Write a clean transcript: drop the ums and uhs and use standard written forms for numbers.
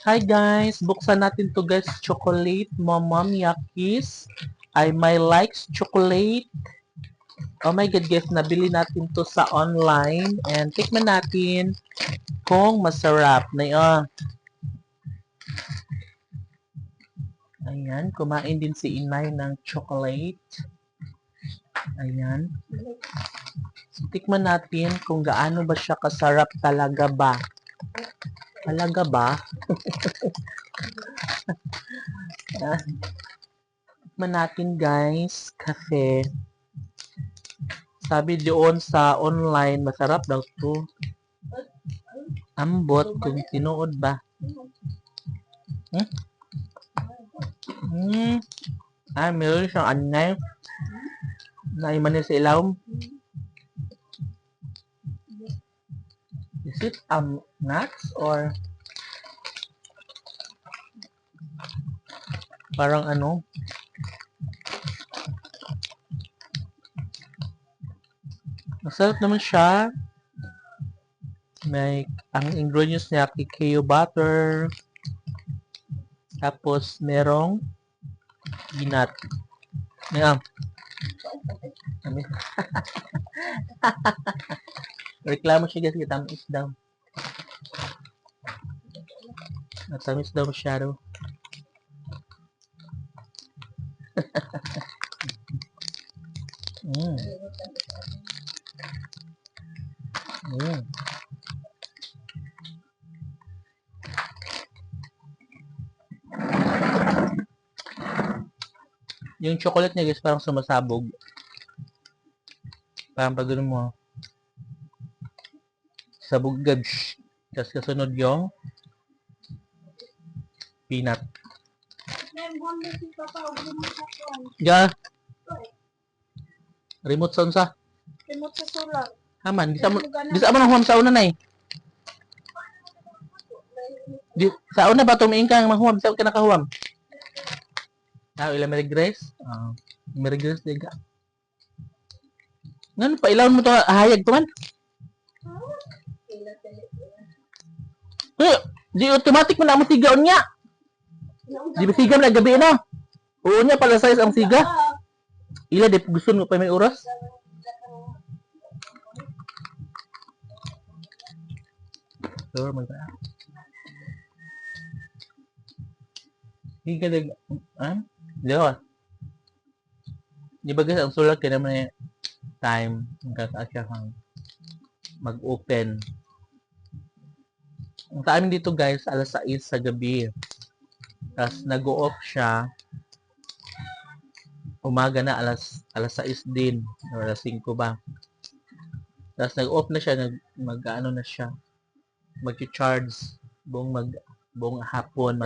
Hi guys, buksan natin to guys, chocolate Momom Yakis. I my likes chocolate. Oh my god guys, nabili natin to sa online and tikman natin kung masarap na yun. Ayan, kumain din si Inay ng chocolate. Ayan. So, tikman natin kung gaano ba siya kasarap talaga ba. Talaga ba? Tikman natin guys, kasi sabi doon sa online, masarap daw to. Ambot kung tinuod ba. Meron siyang anay. Naimanin sa ilaw. Is it nuts or parang ano? Masarap naman siya. May ang ingredients niya cacao butter. Tapos merong peanut. Ayan. Reklamo siya guys, tamis daw. Tamis daw masyado. Yung chocolate niya guys parang sumasabog. Parang pag ganun mo, sabog agad. Tapos kasunod yung peanut. Yeah. Remote sa unsa? Remote sa solar. Haman, di sa mo nang huwam sa una na eh. Di, sa una ba tumiing ka ng mahuwam? Sa ka nakahuwam? Ilang Merigres? Merigres din ka. Ngano pa, ilawon mo to, hayag to man? Di automatic mo na mo sigaon niya. Di ba siga na gabi na? Oo niya, pala size ang siga. Ila, di gusto mo pa may oras? Sure, magkaya. Higa nag... Di ba? Di ba guys, ang sulat kaya naman yung time magkakaas siya kang mag-open. Ang sa amin dito guys, alas 6 sa gabi. Tapos nag-o-off siya. Umaga na, alas 6 din. O alas 5 ba. Tapos nag-off na siya, mag-ano na siya. Mag-charge buong hapon.